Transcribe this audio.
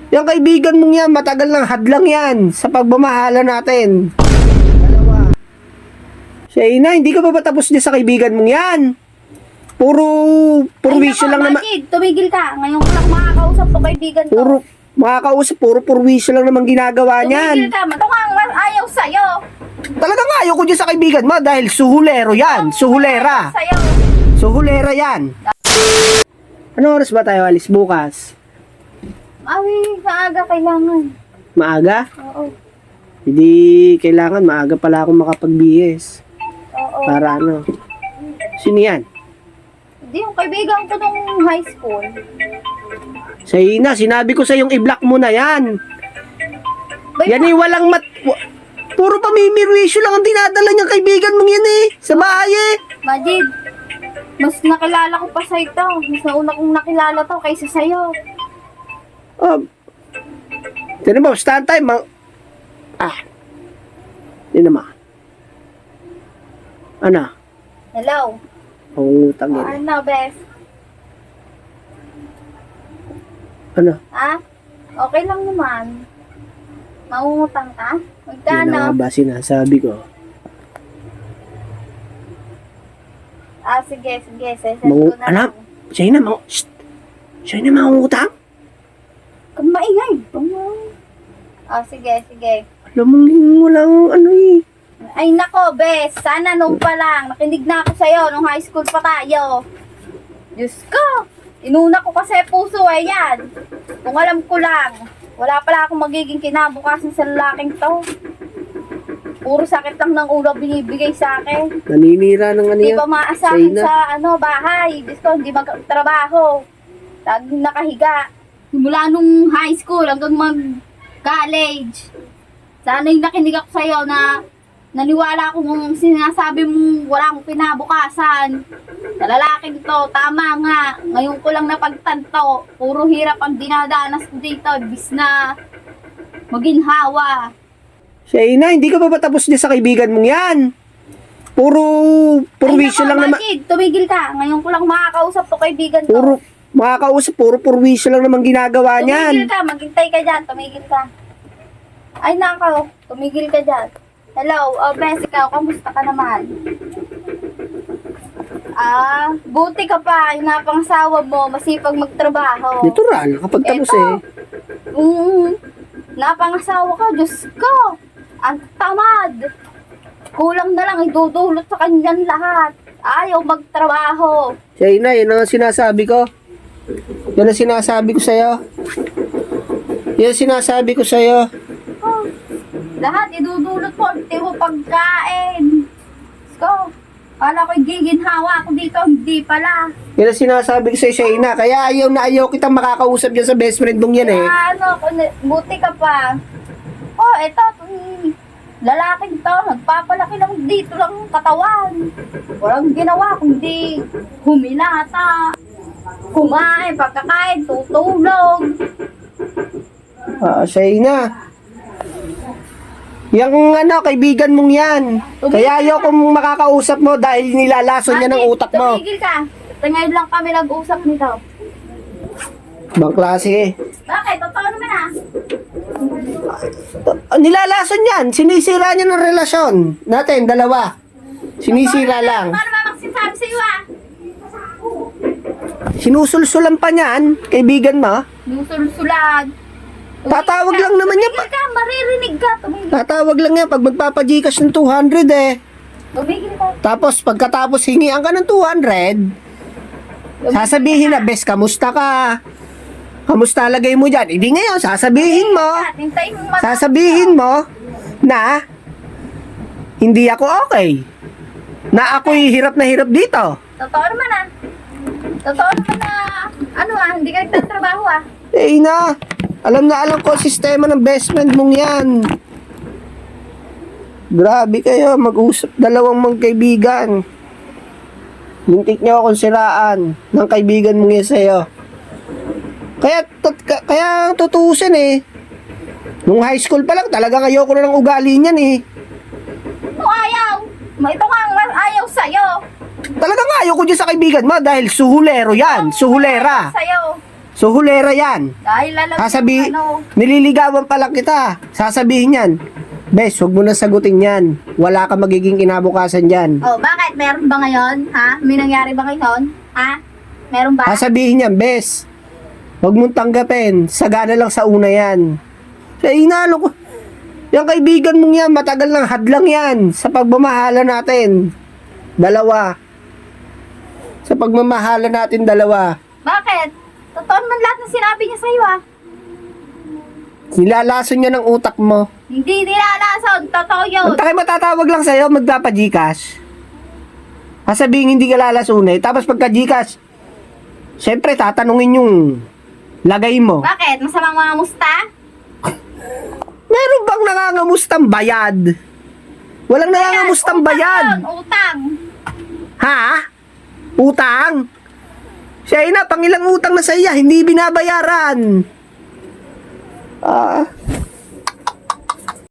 Yung kaibigan mong yan, matagal ng hadlang yan sa pagmamahala natin. Dalawa. Shayna, hindi ka pa ba tapos niya sa kaibigan mong yan? Puro wisyo lang naman. Majid, tumigil ka. Ngayon ko lang makakausap to kaibigan ko. Puro, makakausap, puro wisyo lang naman ginagawa niyan. Tumigil ka. Matungang ayaw sa'yo. Talagang ayaw ko dyan sa kaibigan mo dahil suhulero yan. Suhulera. Sa'yo. Suhulera yan. Ano oras ba tayo alis bukas? Awi, maaga kailangan. Maaga? Oo. Hindi kailangan, maaga pala akong makapag-BS. Oo. Para ano? Sino yan? Hindi, yung kaibigan ko nung high school. Shayna, sinabi ko sa yung i-block mo na yan. Yan eh, walang puro pamimirwisyo lang ang dinadala niyang kaibigan mong yan eh. Sa bahay eh. Majid, mas nakilala ko pa sa ito. Mas nauna kong nakilala to kaysa sa'yo. Oh. Tinan mo, stand time. Hindi naman. Ano? Hello? Pangungutang yan. Ano, Bes? Ano? Ha? Okay lang naman. Mangungutang ka? Yan na Magkano? ba sinasabi ko? Ah, sige. Sesend ko na Anak, lang. Shayna, Shayna, mangungutang? Kung maingay. Ah, sige. Alam mo, walang ano eh. Ay nako, Bes. Sana nung pa lang. Nakinig na ako sa'yo nung high school pa tayo. Diyos ko. Inuna ko kasi puso eh yan. Kung alam ko lang. Wala pala akong magiging kinabukasan sa lalaking to. Puro sakit lang ng ulo binibigay sa akin. Naninira ng ano Hindi yan. pa maasahan Shayna. sa bahay. Diyos ko, hindi magtrabaho. Laging nakahiga. Simula nung high school hanggang mag-college. Sana yung nakinig ako sa'yo na naniwala ako kung sinasabi mong wala akong kinabukasan. Sa lalaking to, tama nga. Ngayon ko lang napagtanto. Puro hirap ang dinadanas ko dito. Bis na maginhawa. Shayna, hindi ka pa ba tapos niya sa kaibigan mong yan? Puro wisyo lang naman. Majid, tumigil ka. Ngayon ko lang makakausap to kaibigan ko. Puro makakausap, puro wisyo lang naman ginagawa Tumigil niyan. ka, maghintay ka dyan, tumigil ka. Ay nako, tumigil ka dyan. Hello, Bes, ikaw, kamusta ka naman? Buti ka pa, yung napangasawa mo, masipag magtrabaho. Natural, kapag tapos eh. Napangasawa ka, Diyos ko. Ang tamad. Kulang na lang, idudulot sa kanyang lahat. Ayaw magtrabaho. Shayna, yun ang sinasabi ko. Yan ang sinasabi ko sa'yo. Yan ang sinasabi ko sa'yo. Oh, lahat idudulot mo, hindi mo pagkain. Diyos ko. Kala ko'y giginhawa ako dito, hindi pala. Yan ang sinasabi ko sa'yo, Shayna. Kaya ayaw na ayaw kitang makakausap dyan sa best friend mong yan eh. Buti ka pa. Oh, eto, lalaking to, nagpapalaki lang dito lang ang katawan. Walang ginawa kundi humilata, kumain, pagkakain, tutulog. Shayna. Yung kaibigan mong yan. Kaya ayaw kong makakausap mo dahil nilalason niya ng utak mo. Tumigil ka. Ngayon lang kami nag-usap nito. Bang klase eh. Bakit? Totoo naman Nilalason yan. Sinisira niya ng relasyon natin, dalawa. Sinisira lang. Paano ba magsasabi sa'yo Sinusulsulan pa niyan, kaibigan mo. Nusulsulan. Tatawag lang naman niya. Tumigil ka, maririnig ka. Tumigil. Tatawag lang niya pag magpapagcash ng 200 eh. Tumigil ka. Tapos pagkatapos hingian ka ng 200, sasabihin na, bes, kamusta ka? Kamusta lagay mo dyan? Hindi ngayon, sasabihin mo. Hintayin mo matapos. Sasabihin mo na hindi ako okay. Na ako'y hirap na hirap dito. Totoo naman Totoo naman hindi ka nagtatrabaho Eh alam ko ang sistema ng best friend mong yan. Grabe kayo, mag-usap dalawang magkaibigan. Lintik niyo akong siraan ng kaibigan mong yan sa'yo. Kaya tutuusin eh. Nung high school pa lang, talagang ayoko na ng ugali niyan eh. ayaw. Ito nga ang ayaw sa'yo. Talagang ayaw ko dyan sa kaibigan mo dahil suhulero yan. Suhulera. Sa'yo. So, hulera yan. Dahil alam Sasabi, ano, nililigawan pa lang kita. Sasabihin yan, Bes, huwag mo na sagutin yan. Wala ka magiging kinabukasan dyan. oh, bakit? Meron ba ngayon? Ha? May nangyari ba ngayon? Ha? Meron ba? Sasabihin yan, Bes, huwag mong tanggapin. Sagana lang sa una yan. Sa inano ko, yung kaibigan mong yan, matagal lang hadlang yan sa pagmamahala natin. Dalawa. Sa pagmamahala natin, dalawa. Bakit? Totoo naman lahat ng sinabi niya sa'yo, ah. Nilalason niya ng utak mo. Hindi nilalason. Totoo yun. Ang takay matatawag lang sa'yo, magpapa-Gcash. Sasabihin hindi ka lalasunay, tapos pagka-Gcash, syempre tatanungin yung lagay mo. Bakit? Masamang mga musta? Meron bang nangangamustang bayad? Walang nangangamustang bayad. Utang. Ha? Utang? Siya ina, pangilang utang na sa iya, hindi binabayaran.